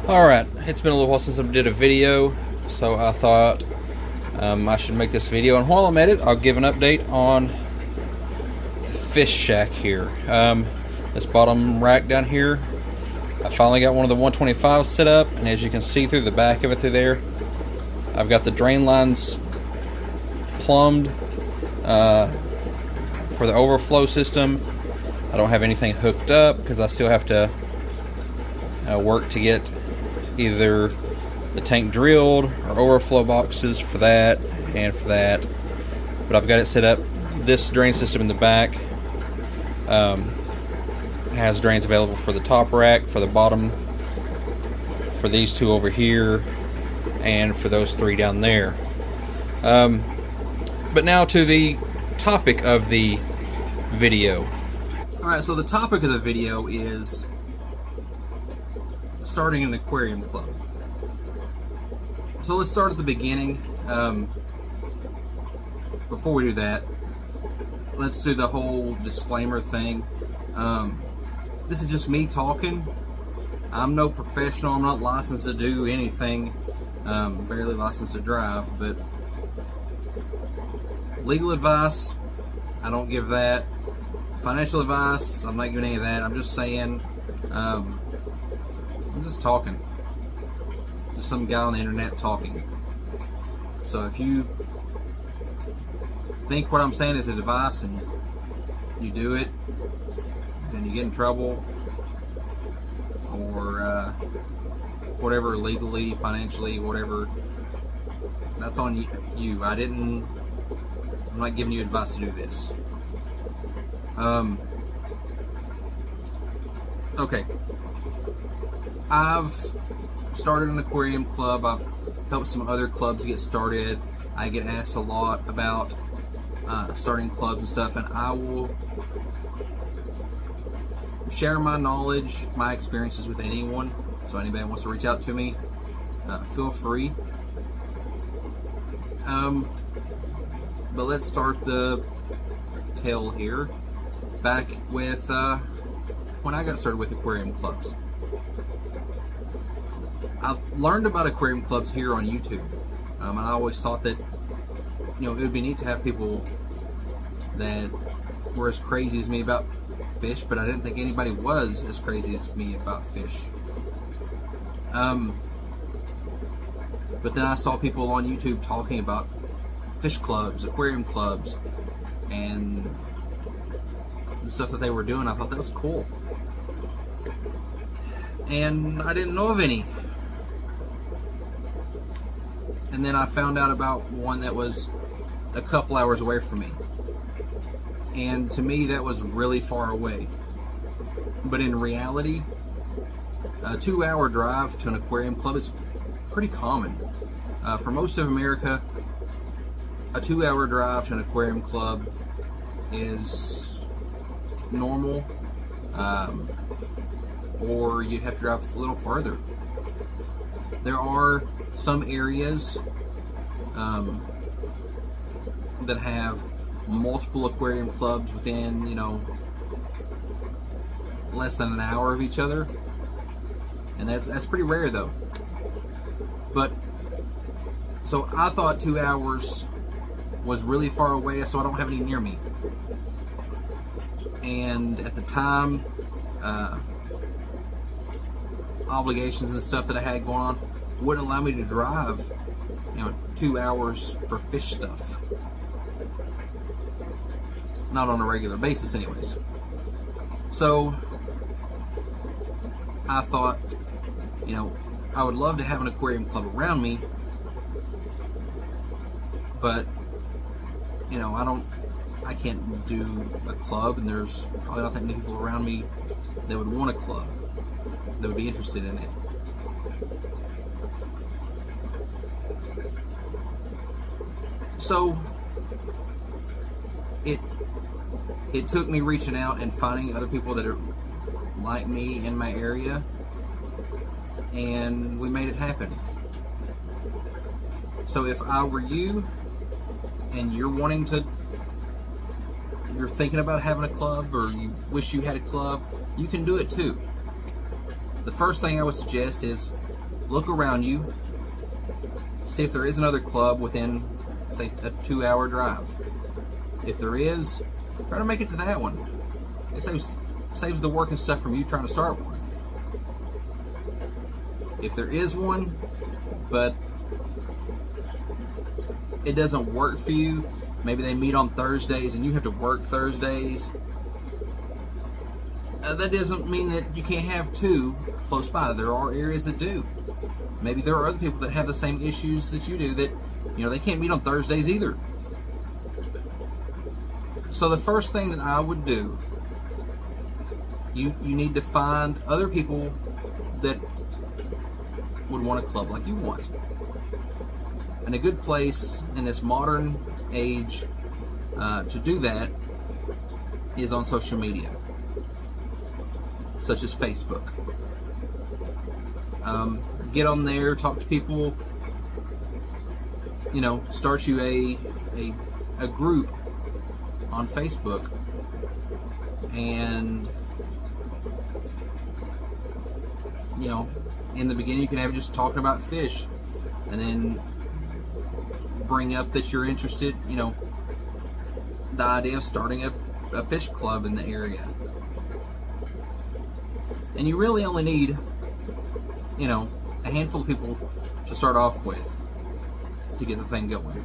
Alright, it's been a little while since I did a video, so I thought I should make this video, and while I'm at it, I'll give an update on Fish Shack here. This bottom rack down here, I finally got one of the 125s set up, and as you can see through the back of it through there, I've got the drain lines plumbed for the overflow system. I don't have anything hooked up because I still have to work to get either the tank drilled or overflow boxes for that and for that, but I've got it set up. This drain system in the back has drains available for the top rack, for the bottom, for these two over here, and for those three down there. But now to the topic of the video. Alright, so the topic of the video is starting an aquarium club. So let's start at the beginning. Before we do that, let's do the whole disclaimer thing. This is just me talking. I'm no professional. I'm not licensed to do anything. Barely licensed to drive, but legal advice, I don't give that. Financial advice, I'm not giving any of that. I'm just saying, I'm just talking. Just some guy on the internet talking. So if you think what I'm saying is advice and you do it, then you get in trouble or whatever, legally, financially, whatever, that's on you. I'm not giving you advice to do this. Okay. I've started an aquarium club. I've helped some other clubs get started. I get asked a lot about starting clubs and stuff, and I will share my knowledge, my experiences with anyone. So anybody wants to reach out to me, feel free. But let's start the tale here. Back with when I got started with aquarium clubs. I've learned about aquarium clubs here on YouTube. And I always thought that, it would be neat to have people that were as crazy as me about fish, but I didn't think anybody was as crazy as me about fish. But then I saw people on YouTube talking about fish clubs, aquarium clubs, and the stuff that they were doing. I thought that was cool. And I didn't know of any. And then I found out about one that was a couple hours away from me. And to me, that was really far away. But in reality, a 2-hour drive to an aquarium club is pretty common. For most of America, a 2-hour drive to an aquarium club is normal, or you'd have to drive a little further. There are some areas that have multiple aquarium clubs within, less than an hour of each other, and that's pretty rare though. But so I thought 2 hours was really far away, so I don't have any near me. And at the time, obligations and stuff that I had going on wouldn't allow me to drive 2 hours for fish stuff, not on a regular basis anyways. So I thought, I would love to have an aquarium club around me, but I can't do a club, and there's probably not that many people around me that would want a club, that would be interested in it. So it took me reaching out and finding other people that are like me in my area, and we made it happen. So if I were you and you're thinking about having a club, or you wish you had a club, you can do it too. The first thing I would suggest is look around you, see if there is another club within, say, a 2-hour drive. If there is, try to make it to that one. It saves the work and stuff from you trying to start one. If there is one, but it doesn't work for you, maybe they meet on Thursdays and you have to work Thursdays, that doesn't mean that you can't have two close by. There are areas that do. Maybe there are other people that have the same issues that you do that, they can't meet on Thursdays either. So the first thing that I would do, you need to find other people that would want a club like you want. And a good place in this modern age to do that is on social media, such as Facebook. Get on there, talk to people, start you a group on Facebook, and in the beginning you can have just talking about fish, and then bring up that you're interested, the idea of starting a fish club in the area. And you really only need, a handful of people to start off with to get the thing going.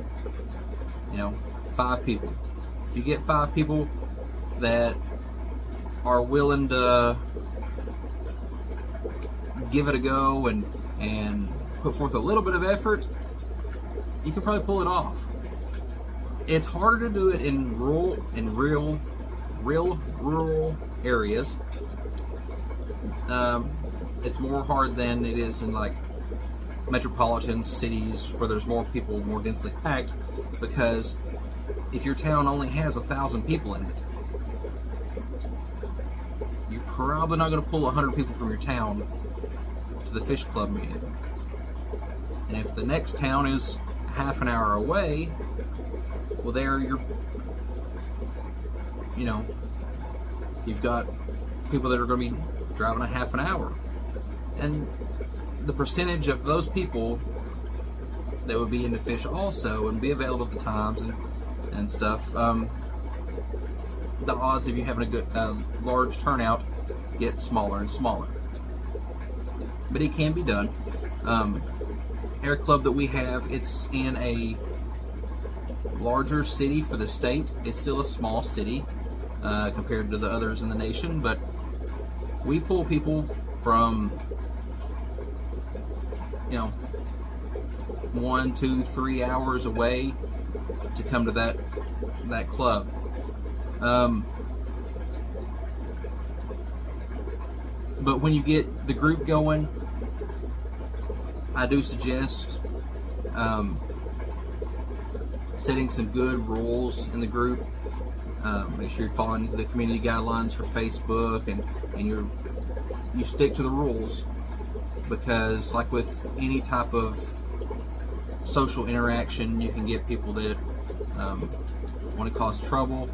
5 people. If you get 5 people that are willing to give it a go and put forth a little bit of effort, you can probably pull it off. It's harder to do it in real rural areas. It's more hard than it is in like metropolitan cities where there's more people, more densely packed, because if your town only has 1,000 people in it, you're probably not going to pull 100 people from your town to the fish club meeting. And if the next town is half an hour away, well, there you've got people that are going to be driving a half an hour, and the percentage of those people that would be into fish also and be available at the times and stuff, the odds of you having a good large turnout get smaller and smaller. But it can be done. Air club that we have, it's in a larger city for the state. It's still a small city compared to the others in the nation, but we pull people from 1, 2, 3 hours away to come to that club. But when you get the group going, I do suggest setting some good rules in the group. Make sure you're following the community guidelines for Facebook, and you stick to the rules, because like with any type of social interaction, you can get people that want to cause trouble,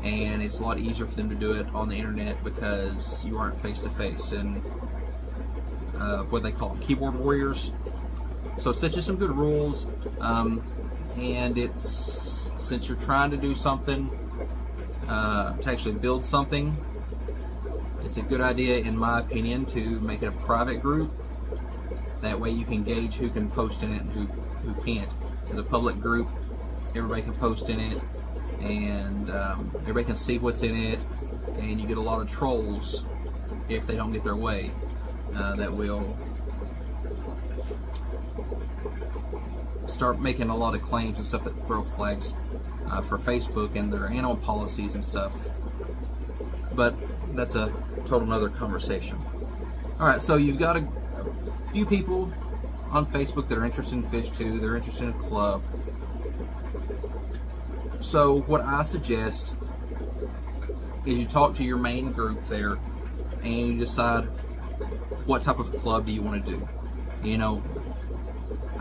and it's a lot easier for them to do it on the internet because you aren't face to face, and what they call keyboard warriors. So set you some good rules, and it's, since you're trying to do something to actually build something, it's a good idea, in my opinion, to make it a private group. That way you can gauge who can post in it and who can't. As a public group, everybody can post in it, and everybody can see what's in it, and you get a lot of trolls if they don't get their way that will start making a lot of claims and stuff that throw flags for Facebook and their animal policies and stuff. But that's a total another conversation. Alright, so you've got a few people on Facebook that are interested in fish too. They're interested in a club. So what I suggest is you talk to your main group there, and you decide what type of club do you want to do.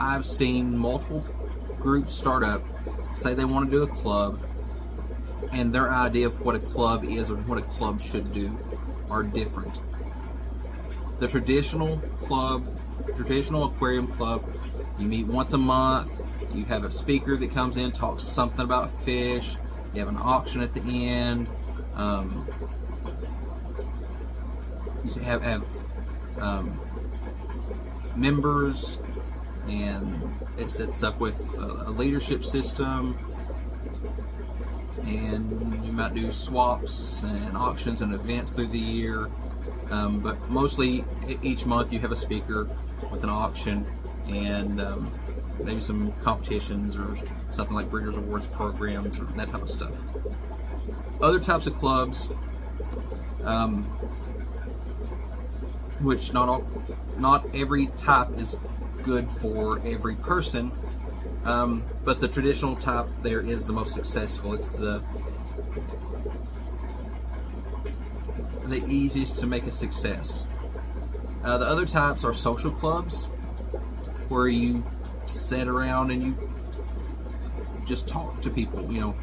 I've seen multiple groups start up, say they want to do a club, and their idea of what a club is or what a club should do are different. The traditional aquarium club, you meet once a month. You have a speaker that comes in, talks something about fish. You have an auction at the end. You have members, and it sets up with a leadership system. And you might do swaps and auctions and events through the year. But mostly each month you have a speaker with an auction and maybe some competitions or something like Breeders' Awards programs or that type of stuff. Other types of clubs, which not every type is good for every person, but the traditional type there is the most successful. It's the easiest to make a success. The other types are social clubs, where you sit around and you just talk to people. You know,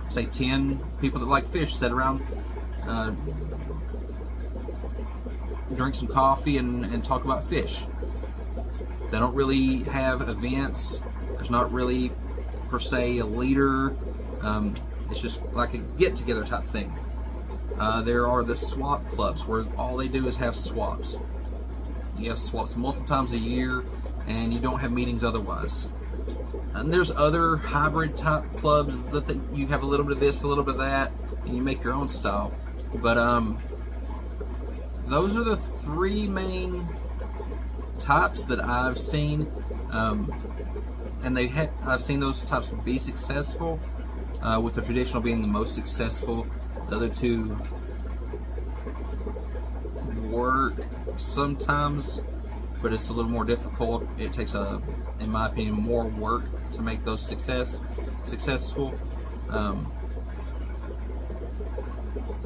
say 10 people that like fish sit around, drink some coffee and talk about fish. They don't really have events. There's not really per se a leader. It's just like a get-together type thing. There are the swap clubs, where all they do is have swaps. You have swaps multiple times a year, and you don't have meetings otherwise. And there's other hybrid type clubs that you have a little bit of this, a little bit of that, and you make your own style. But those are the three main types that I've seen, and I've seen those types be successful, with the traditional being the most successful. The other two work sometimes, but it's a little more difficult. It takes, in my opinion, more work to make those successful. And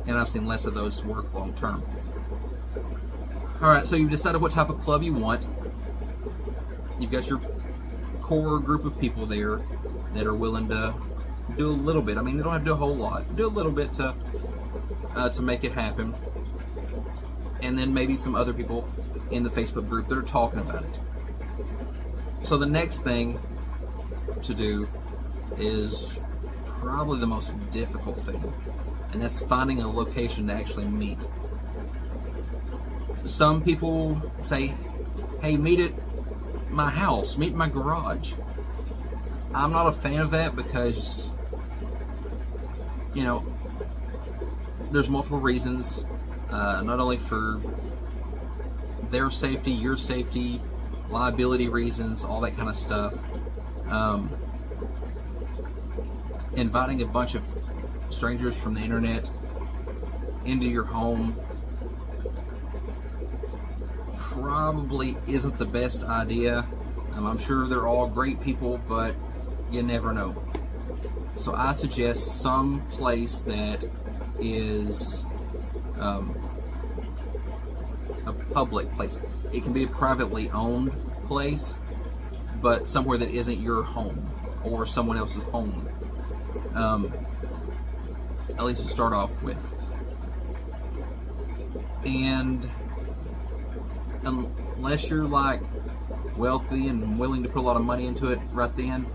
I've seen less of those work long term. Alright, so you've decided what type of club you want. You've got your core group of people there that are willing to do a little bit. I mean, they don't have to do a whole lot. Do a little bit to make it happen. And then maybe some other people in the Facebook group that are talking about it. So the next thing to do is probably the most difficult thing, and that's finding a location to actually meet. Some people say, hey, meet at my house, meet in my garage. I'm not a fan of that because, you know, there's multiple reasons, not only for their safety, your safety, liability reasons, all that kind of stuff. Inviting a bunch of strangers from the internet into your home probably isn't the best idea. I'm sure they're all great people, but you never know. So I suggest some place that is a public place. It can be a privately owned place, but somewhere that isn't your home or someone else's home. At least to start off with. And unless you're like wealthy and willing to put a lot of money into it right then,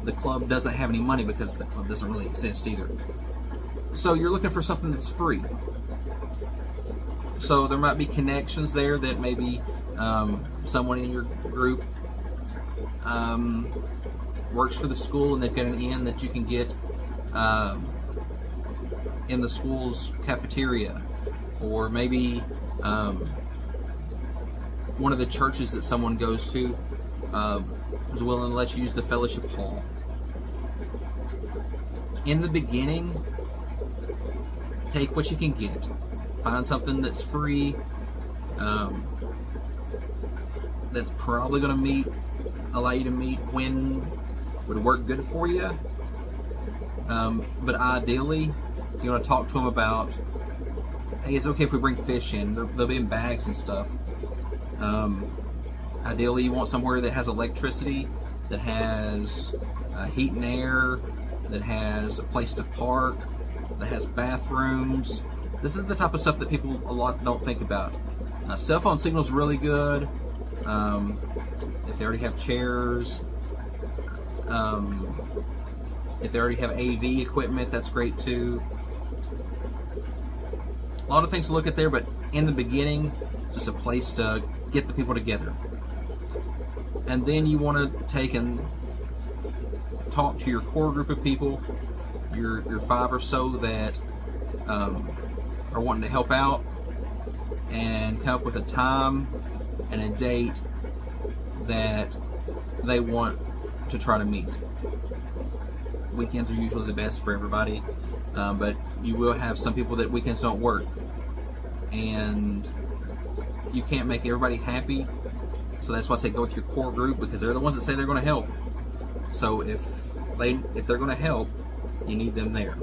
the club doesn't have any money because the club doesn't really exist either. So you're looking for something that's free. So there might be connections there that maybe someone in your group works for the school and they've got an inn that you can get in the school's cafeteria, or maybe one of the churches that someone goes to is willing to let you use the fellowship hall. In the beginning, take what you can get. Find something that's free, that's probably going to allow you to meet when would work good for you. But ideally, you want to talk to them about, hey, it's okay if we bring fish in. They'll be in bags and stuff. Ideally, you want somewhere that has electricity, that has heat and air, that has a place to park, that has bathrooms. This is the type of stuff that people a lot don't think about. Cell phone signal's really good. If they already have chairs, if they already have AV equipment, that's great too. A lot of things to look at there, but in the beginning, just a place to get the people together. And then you want to take and talk to your core group of people, your 5 or so that are wanting to help out, and come up with a time and a date that they want to try to meet. Weekends are usually the best for everybody, but you will have some people that weekends don't work, and you can't make everybody happy. So that's why I say go with your core group, because they're the ones that say they're going to help. So if they're going to help, you need them there,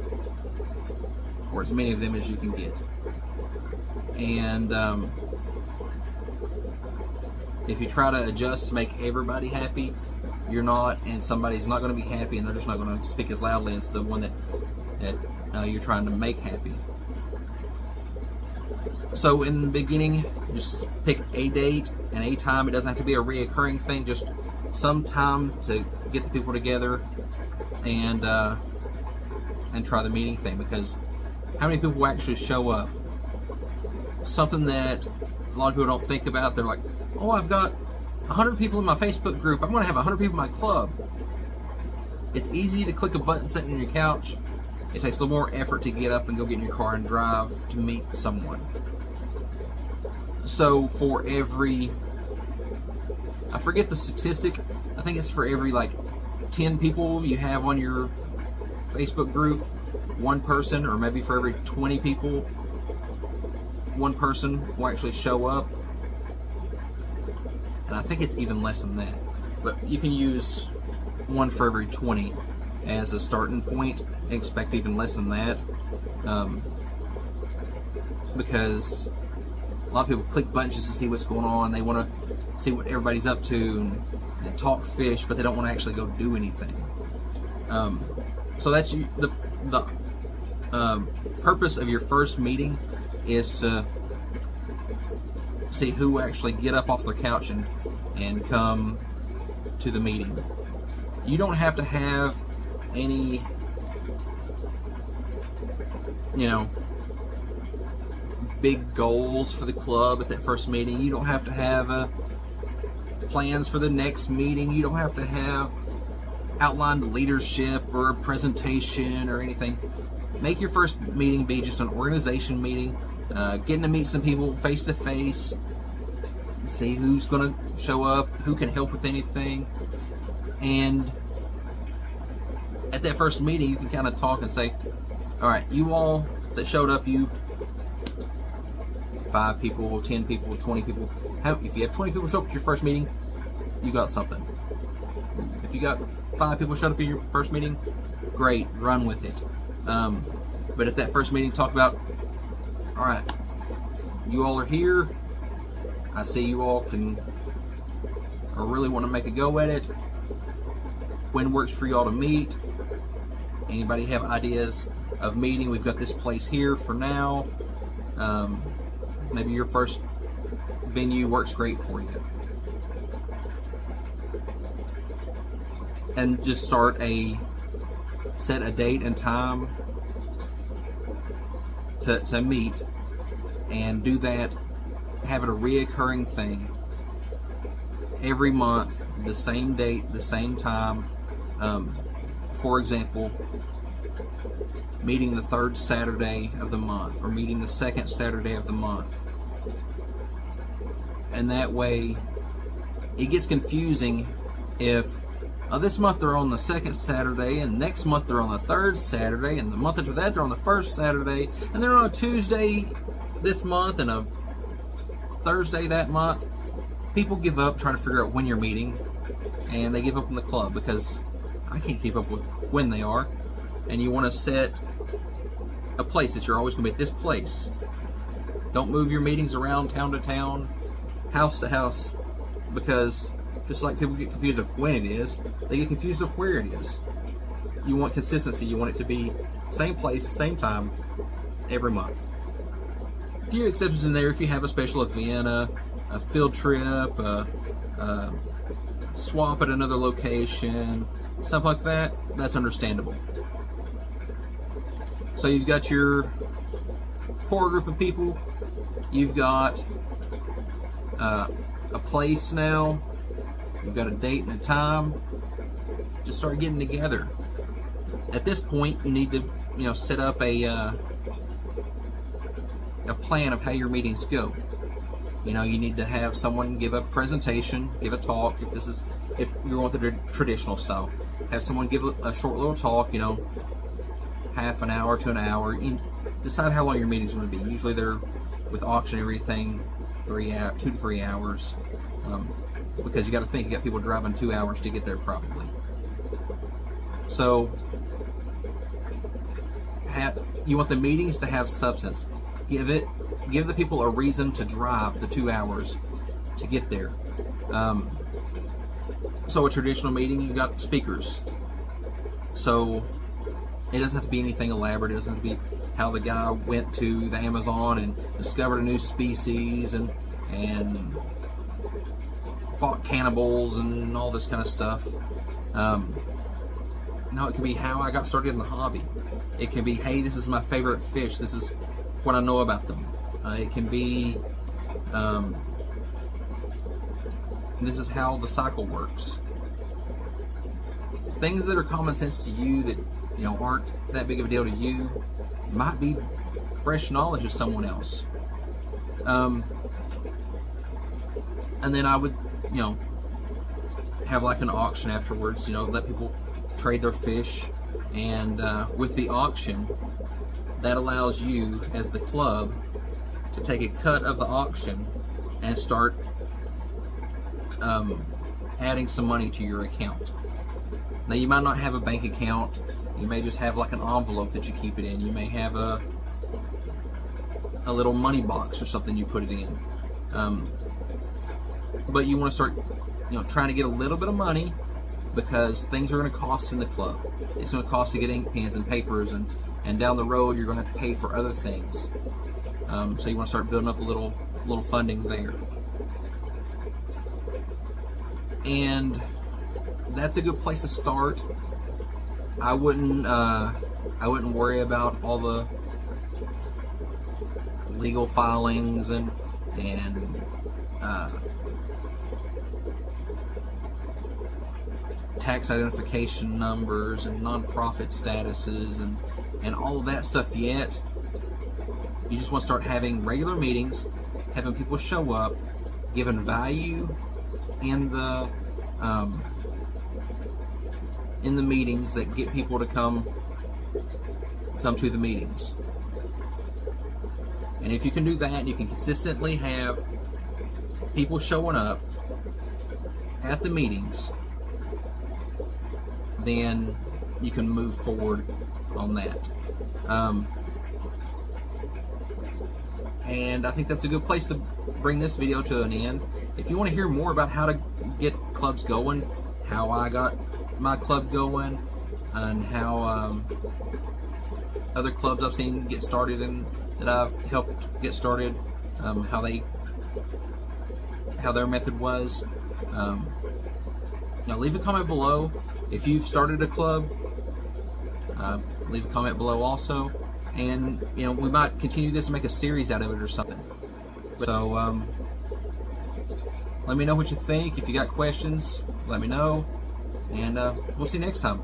or as many of them as you can get. And if you try to adjust to make everybody happy, you're not, and somebody's not going to be happy, and they're just not going to speak as loudly as the one that you're trying to make happy. So in the beginning, just pick a date and a time. It doesn't have to be a reoccurring thing, just some time to get the people together and try the meeting thing, because how many people will actually show up? Something that a lot of people don't think about. They're like, oh, I've got 100 people in my Facebook group. I'm going to have 100 people in my club. It's easy to click a button sitting on your couch. It takes a little more effort to get up and go get in your car and drive to meet someone. So for every, I forget the statistic, I think it's for every like 10 people you have on your Facebook group, one person, or maybe for every 20 people, one person will actually show up. And I think it's even less than that. But you can use one for every 20 as a starting point and expect even less than that. Because a lot of people click buttons just to see what's going on. They want to see what everybody's up to and talk fish, but they don't want to actually go do anything. So that's the purpose of your first meeting, is to see who actually get up off their couch and come to the meeting. You don't have to have any, big goals for the club at that first meeting. You don't have to have plans for the next meeting. You don't have to have outlined leadership or a presentation or anything. Make your first meeting be just an organization meeting, getting to meet some people face to face, see who's going to show up, who can help with anything. And at that first meeting, you can kind of talk and say, all right, you all that showed up, you 5 people, 10 people, 20 people. If you have 20 people show up at your first meeting, you got something. If you got 5 people showed up at your first meeting, great, run with it. But at that first meeting, talk about, all right, you all are here. I see you all or really want to make a go at it. When works for y'all to meet? Anybody have ideas of meeting? We've got this place here for now. Maybe your first venue works great for you. And just set a date and time to meet, and do that. Have it a reoccurring thing. Every month, the same date, the same time. For example, meeting the 3rd Saturday of the month, or meeting the 2nd Saturday of the month. And that way, it gets confusing if this month they're on the 2nd Saturday, and next month they're on the 3rd Saturday, and the month after that they're on the 1st Saturday, and they're on a Tuesday this month and a Thursday that month. People give up trying to figure out when you're meeting, and they give up on the club because I can't keep up with when they are. And you want to set a place that you're always going to be at this place. Don't move your meetings around town to town, house to house, because just like people get confused of when it is, they get confused of where it is. You want consistency. You want it to be same place, same time, every month. few exceptions in there. If you have a special event, a field trip, a swap at another location, something like that, that's understandable. So you've got your core group of people, you've got a place now, you've got a date and a time. Just start getting together. At this point, you need to, set up a plan of how your meetings go. You need to have someone give a presentation, give a talk. If you're going with the traditional style, have someone give a short little talk. Half an hour to an hour. You decide how long your meeting's going to be. Usually they're, with auction and everything, 2 to 3 hours. Because you got to think, you got people driving 2 hours to get there probably. So you want the meetings to have substance. Give the people a reason to drive the 2 hours to get there. So a traditional meeting, you got speakers. So it doesn't have to be anything elaborate. It doesn't have to be how the guy went to the Amazon and discovered a new species and fought cannibals and all this kind of stuff. No, it can be how I got started in the hobby. It can be, hey, this is my favorite fish. This is what I know about them. It can be, this is how the cycle works. Things that are common sense to you that aren't that big of a deal to you might be fresh knowledge to someone else. And then I would, have like an auction afterwards. Let people trade their fish, and with the auction, that allows you as the club to take a cut of the auction and start adding some money to your account. Now you might not have a bank account. You may just have like an envelope that you keep it in. You may have a little money box or something you put it in. But you want to start, trying to get a little bit of money, because things are going to cost in the club. It's going to cost to get ink pens and papers, and down the road you're going to have to pay for other things. So you want to start building up a little funding there. And that's a good place to start. I wouldn't worry about all the legal filings and tax identification numbers and nonprofit statuses and all of that stuff yet. You just want to start having regular meetings, having people show up, giving value in the meetings that get people to come to the meetings. And if you can do that, and you can consistently have people showing up at the meetings, then you can move forward on that. And I think that's a good place to bring this video to an end. If you want to hear more about how to get clubs going, how I got my club going, and how other clubs I've seen get started and that I've helped get started, how their method was, leave a comment below. If you've started a club, leave a comment below also, and we might continue this and make a series out of it or something. So let me know what you think. If you got questions, let me know, and we'll see you next time.